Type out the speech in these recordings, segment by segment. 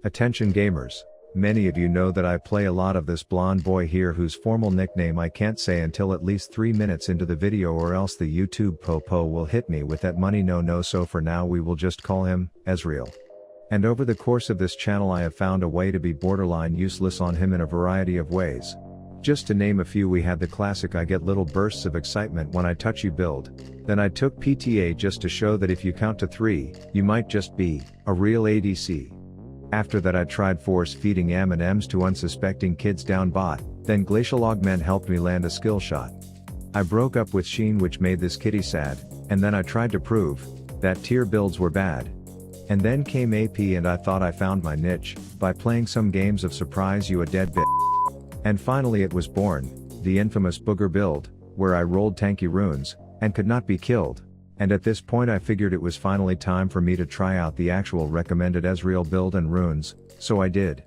Attention gamers. Many of you know that I play a lot of this blonde boy here whose formal nickname I can't say until at least 3 minutes into the video, or else the YouTube popo will hit me with that money no, so for now we will just call him Ezreal. And over the course of this channel I have found a way to be borderline useless on him in a variety of ways. Just to name a few, we had the classic I get little bursts of excitement when I touch you build. Then I took PTA just to show that if you count to 3, you might just be a real ADC. After that I tried force feeding M&Ms to unsuspecting kids down bot, then Glacial Augment helped me land a skill shot. I broke up with Sheen, which made this kitty sad, and then I tried to prove that tier builds were bad. And then came AP and I thought I found my niche by playing some games of surprise you a dead bit. And finally it was born, the infamous booger build, where I rolled tanky runes, and could not be killed. And at this point I figured it was finally time for me to try out the actual recommended Ezreal build and runes, so I did.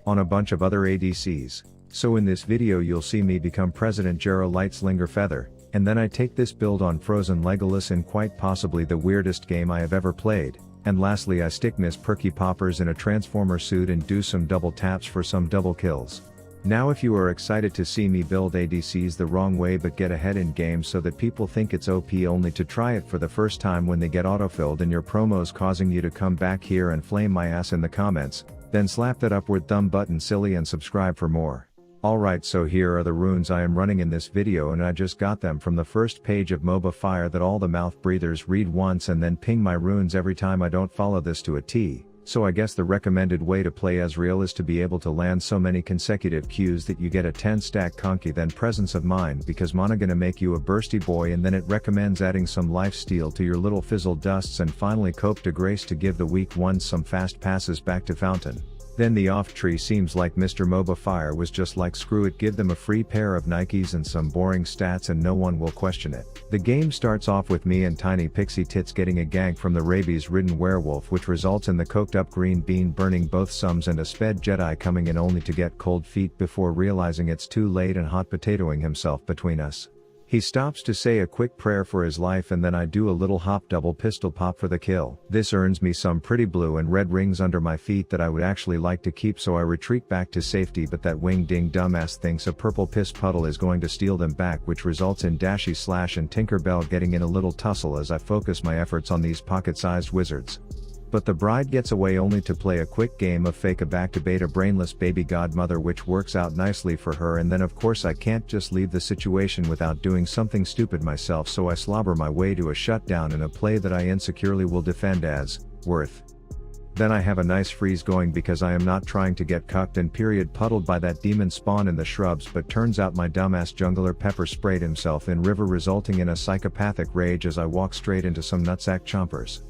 On a bunch of other ADCs. So in this video you'll see me become President Jero Lightslinger Feather, and then I take this build on Frozen Legolas in quite possibly the weirdest game I have ever played, and lastly I stick Miss Perky Poppers in a Transformer suit and do some double taps for some double kills. Now if you are excited to see me build ADCs the wrong way but get ahead in game so that people think it's OP only to try it for the first time when they get autofilled in your promos causing you to come back here and flame my ass in the comments, then slap that upward thumb button silly and subscribe for more. Alright, so here are the runes I am running in this video, and I just got them from the first page of MOBA Fire that all the mouth breathers read once and then ping my runes every time I don't follow this to a T. So I guess the recommended way to play Ezreal is to be able to land so many consecutive Qs that you get a 10 stack conky, then presence of mind, because mana gonna make you a bursty boy, and then it recommends adding some lifesteal to your little fizzle dusts, and finally cope de grace to give the weak ones some fast passes back to fountain. Then the off tree seems like Mr. MOBA Fire was just like screw it, give them a free pair of Nikes and some boring stats and no one will question it. The game starts off with me and Tiny Pixie Tits getting a gank from the rabies-ridden werewolf, which results in the coked up green bean burning both sums and a sped Jedi coming in only to get cold feet before realizing it's too late and hot potatoing himself between us. He stops to say a quick prayer for his life, and then I do a little hop double pistol pop for the kill. This earns me some pretty blue and red rings under my feet that I would actually like to keep, so I retreat back to safety, but that wing ding dumbass thinks a purple piss puddle is going to steal them back, which results in Dashy Slash and Tinkerbell getting in a little tussle as I focus my efforts on these pocket-sized wizards. But the bride gets away only to play a quick game of fake a back to bait a brainless baby godmother, which works out nicely for her, and then of course I can't just leave the situation without doing something stupid myself, so I slobber my way to a shutdown in a play that I insecurely will defend as worth. Then I have a nice freeze going because I am not trying to get cucked and period puddled by that demon spawn in the shrubs, but turns out my dumbass jungler pepper sprayed himself in river, resulting in a psychopathic rage as I walk straight into some nutsack chompers.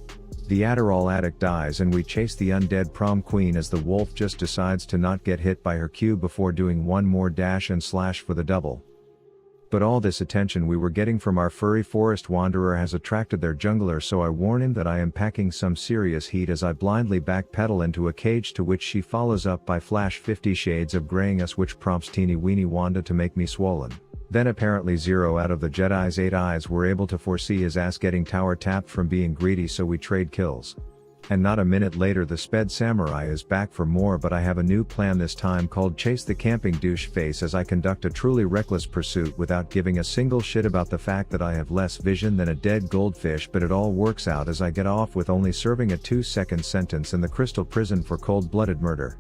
The Adderall addict dies and we chase the undead prom queen as the wolf just decides to not get hit by her Q before doing one more dash and slash for the double. But all this attention we were getting from our furry forest wanderer has attracted their jungler, so I warn him that I am packing some serious heat as I blindly backpedal into a cage, to which she follows up by flash 50 shades of graying us, which prompts teeny weeny Wanda to make me swollen. Then apparently 0 out of the Jedi's 8 eyes were able to foresee his ass getting tower tapped from being greedy, so we trade kills. And not a minute later the sped samurai is back for more, but I have a new plan this time called Chase the Camping Douche Face, as I conduct a truly reckless pursuit without giving a single shit about the fact that I have less vision than a dead goldfish, but it all works out as I get off with only serving a 2-second sentence in the crystal prison for cold-blooded murder.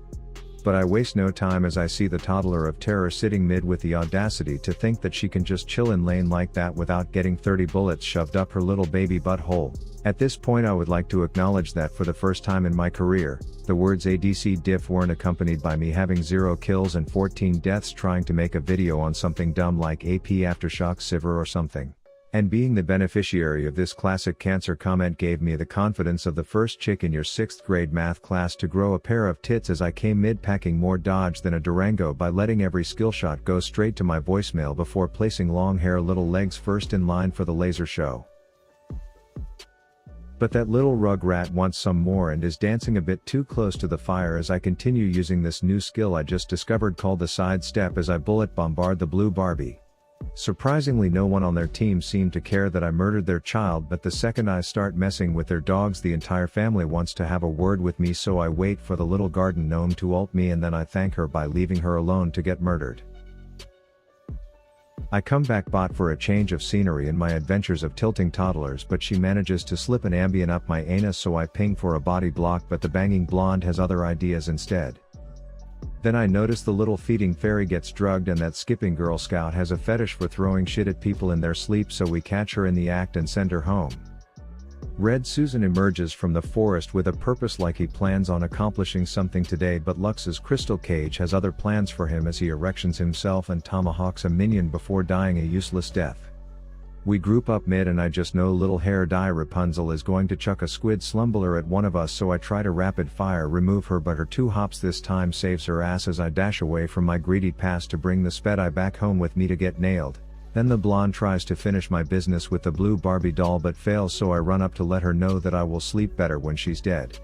But I waste no time as I see the toddler of terror sitting mid with the audacity to think that she can just chill in lane like that without getting 30 bullets shoved up her little baby butthole. At this point I would like to acknowledge that for the first time in my career, the words ADC diff weren't accompanied by me having 0 kills and 14 deaths trying to make a video on something dumb like AP Aftershock Sivir or something. And being the beneficiary of this classic cancer comment gave me the confidence of the first chick in your 6th grade math class to grow a pair of tits as I came mid packing more dodge than a Durango by letting every skill shot go straight to my voicemail before placing long hair little legs first in line for the laser show. But that little rugrat wants some more and is dancing a bit too close to the fire as I continue using this new skill I just discovered called the side step as I bullet bombard the blue Barbie. Surprisingly, no one on their team seemed to care that I murdered their child, but the second I start messing with their dogs, the entire family wants to have a word with me, so I wait for the little garden gnome to ult me and then I thank her by leaving her alone to get murdered. I come back bot for a change of scenery in my adventures of tilting toddlers, but she manages to slip an Ambien up my anus, so I ping for a body block, but the banging blonde has other ideas instead. Then I notice the little feeding fairy gets drugged and that skipping Girl Scout has a fetish for throwing shit at people in their sleep, so we catch her in the act and send her home. Red Susan emerges from the forest with a purpose, like he plans on accomplishing something today, but Lux's crystal cage has other plans for him as he erections himself and tomahawks a minion before dying a useless death. We group up mid and I just know little hair dye Rapunzel is going to chuck a squid slumbler at one of us, so I try to rapid fire remove her, but her 2 hops this time saves her ass as I dash away from my greedy past to bring the sped-eye back home with me to get nailed. Then the blonde tries to finish my business with the blue Barbie doll but fails, so I run up to let her know that I will sleep better when she's dead.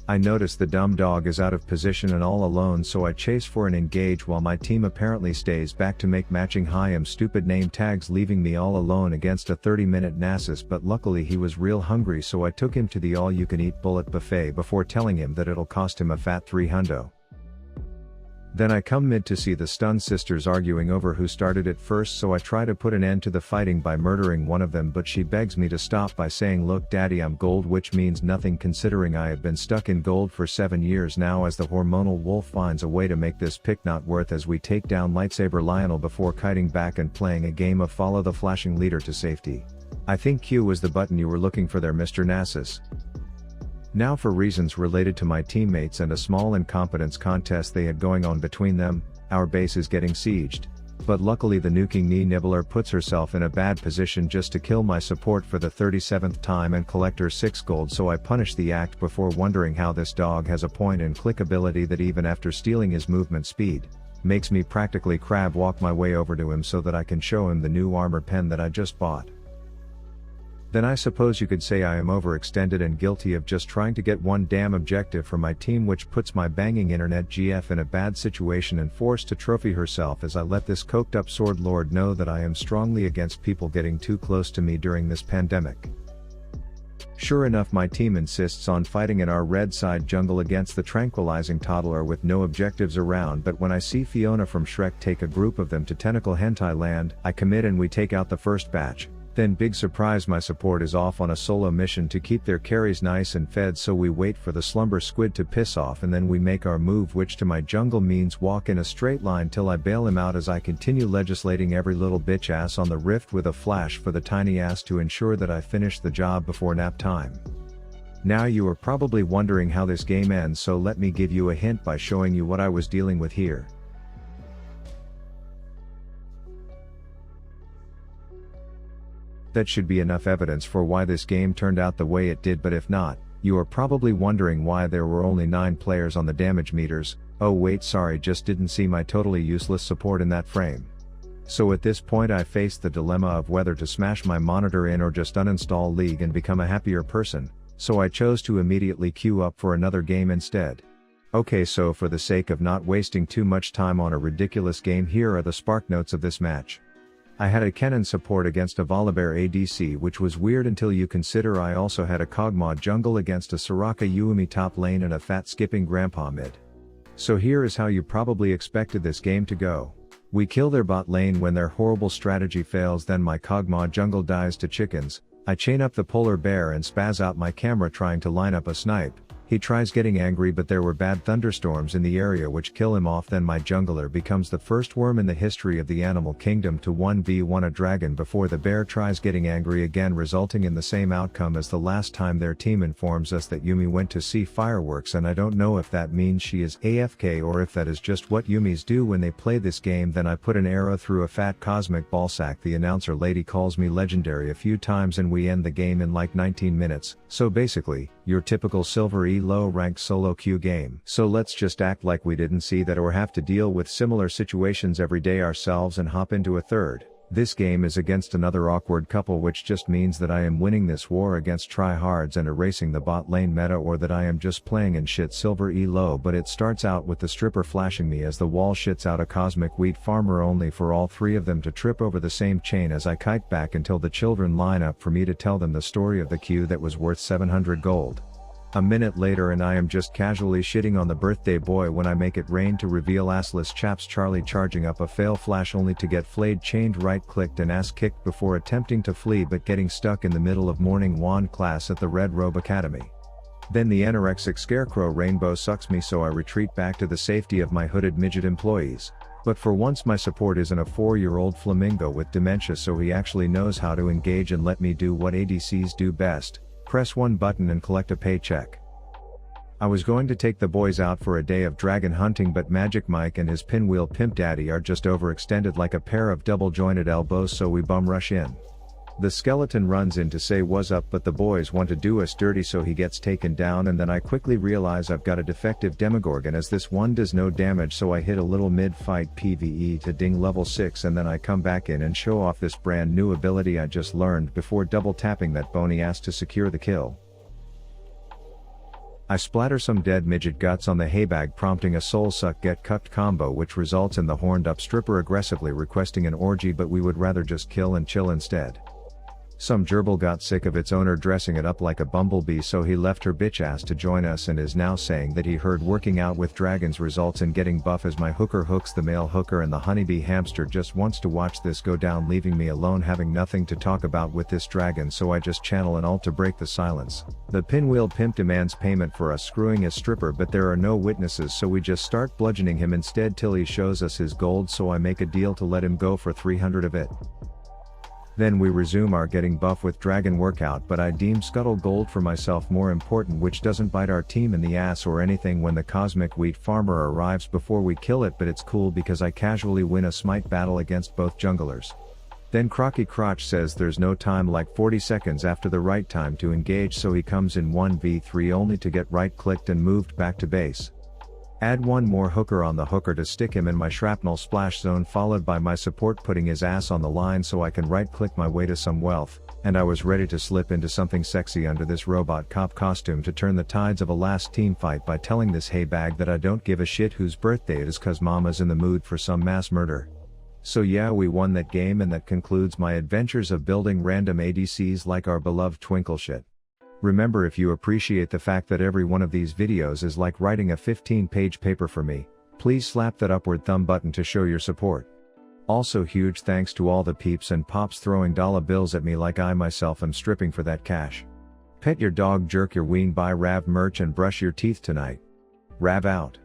I notice the dumb dog is out of position and all alone, so I chase for an engage while my team apparently stays back to make matching stupid name tags, leaving me all alone against a 30-minute Nasus, but luckily he was real hungry, so I took him to the all-you-can-eat bullet buffet before telling him that it'll cost him a fat 3 hundo. Then I come mid to see the Stun sisters arguing over who started it first, so I try to put an end to the fighting by murdering one of them, but she begs me to stop by saying, "Look daddy, I'm gold," which means nothing considering I have been stuck in gold for 7 years now, as the hormonal wolf finds a way to make this pick not worth as we take down Lightsaber Lionel before kiting back and playing a game of follow the flashing leader to safety. I think Q was the button you were looking for there, Mr. Nasus. Now, for reasons related to my teammates and a small incompetence contest they had going on between them, our base is getting sieged. But luckily the nuking knee nibbler puts herself in a bad position just to kill my support for the 37th time and collect her 6 gold, so I punish the act before wondering how this dog has a point and click ability that even after stealing his movement speed, makes me practically crab walk my way over to him so that I can show him the new armor pen that I just bought. Then I suppose you could say I am overextended and guilty of just trying to get one damn objective for my team, which puts my banging internet GF in a bad situation and forced to trophy herself as I let this coked up sword lord know that I am strongly against people getting too close to me during this pandemic. Sure enough, my team insists on fighting in our red side jungle against the tranquilizing toddler with no objectives around, but when I see Fiona from Shrek take a group of them to Tentacle Hentai Land, I commit and we take out the first batch. Then big surprise, my support is off on a solo mission to keep their carries nice and fed, so we wait for the slumber squid to piss off and then we make our move, which to my jungle means walk in a straight line till I bail him out as I continue legislating every little bitch ass on the rift with a flash for the tiny ass to ensure that I finish the job before nap time. Now you are probably wondering how this game ends, so let me give you a hint by showing you what I was dealing with here. That should be enough evidence for why this game turned out the way it did, but if not, you are probably wondering why there were only 9 players on the damage meters. Oh wait, sorry, just didn't see my totally useless support in that frame. So at this point I faced the dilemma of whether to smash my monitor in or just uninstall League and become a happier person, so I chose to immediately queue up for another game instead. Okay, so for the sake of not wasting too much time on a ridiculous game, here are the spark notes of this match. I had a Kennen support against a Volibear ADC, which was weird until you consider I also had a Kog'Maw jungle against a Soraka Yuumi top lane and a fat skipping grandpa mid. So here is how you probably expected this game to go. We kill their bot lane when their horrible strategy fails, then my Kog'Maw jungle dies to chickens. I chain up the polar bear and spaz out my camera trying to line up a snipe. He tries getting angry, but there were bad thunderstorms in the area which kill him off. Then my jungler becomes the first worm in the history of the animal kingdom to 1v1 a dragon before the bear tries getting angry again, resulting in the same outcome as the last time. Their team informs us that Yuumi went to see fireworks, and I don't know if that means she is AFK or if that is just what Yuumis do when they play this game. Then I put an arrow through a fat cosmic ballsack. The announcer lady calls me legendary a few times and we end the game in like 19 minutes, so basically, your typical silver E low ranked solo queue game. So let's just act like we didn't see that or have to deal with similar situations every day ourselves and hop into a third. This game is against another awkward couple, which just means that I am winning this war against tryhards and erasing the bot lane meta, or that I am just playing in shit silver elo. But it starts out with the stripper flashing me as the wall shits out a cosmic wheat farmer, only for all three of them to trip over the same chain as I kite back until the children line up for me to tell them the story of the queue that was worth 700 gold. A minute later and I am just casually shitting on the birthday boy when I make it rain to reveal assless chaps Charlie charging up a fail flash, only to get flayed, chained, right clicked and ass kicked before attempting to flee but getting stuck in the middle of morning wand class at the Red Robe Academy. Then the anorexic scarecrow rainbow sucks me, so I retreat back to the safety of my hooded midget employees. But for once my support isn't a 4-year-old flamingo with dementia, so he actually knows how to engage and let me do what ADCs do best. Press one button and collect a paycheck. I was going to take the boys out for a day of dragon hunting, but Magic Mike and his pinwheel pimp daddy are just overextended like a pair of double jointed elbows, so we bum rush in. The skeleton runs in to say what's up, but the boys want to do us dirty, so he gets taken down, and then I quickly realize I've got a defective demogorgon as this one does no damage, so I hit a little mid-fight PvE to ding level 6, and then I come back in and show off this brand new ability I just learned before double tapping that bony ass to secure the kill. I splatter some dead midget guts on the haybag, prompting a soul suck get cucked combo, which results in the horned up stripper aggressively requesting an orgy, but we would rather just kill and chill instead. Some gerbil got sick of its owner dressing it up like a bumblebee, so he left her bitch ass to join us and is now saying that he heard working out with dragons results in getting buff as my hooker hooks the male hooker, and the honeybee hamster just wants to watch this go down, leaving me alone having nothing to talk about with this dragon, so I just channel an ult to break the silence. The pinwheel pimp demands payment for us screwing his stripper, but there are no witnesses, so we just start bludgeoning him instead till he shows us his gold, so I make a deal to let him go for 300 of it. Then we resume our getting buff with dragon workout, but I deem scuttle gold for myself more important, which doesn't bite our team in the ass or anything when the cosmic wheat farmer arrives before we kill it, but it's cool because I casually win a smite battle against both junglers. Then Crocky Crotch says there's no time, like 40 seconds after the right time to engage, so he comes in 1v3 only to get right clicked and moved back to base. Add one more hooker on the hooker to stick him in my shrapnel splash zone, followed by my support putting his ass on the line so I can right click my way to some wealth, and I was ready to slip into something sexy under this robot cop costume to turn the tides of a last team fight by telling this haybag that I don't give a shit whose birthday it is, cause mama's in the mood for some mass murder. So yeah, we won that game, and that concludes my adventures of building random ADCs like our beloved Twinkle shit. Remember, if you appreciate the fact that every one of these videos is like writing a 15-page paper for me, please slap that upward thumb button to show your support. Also, huge thanks to all the peeps and pops throwing dollar bills at me like I myself am stripping for that cash. Pet your dog, jerk your ween, buy Rav merch and brush your teeth tonight. Rav out.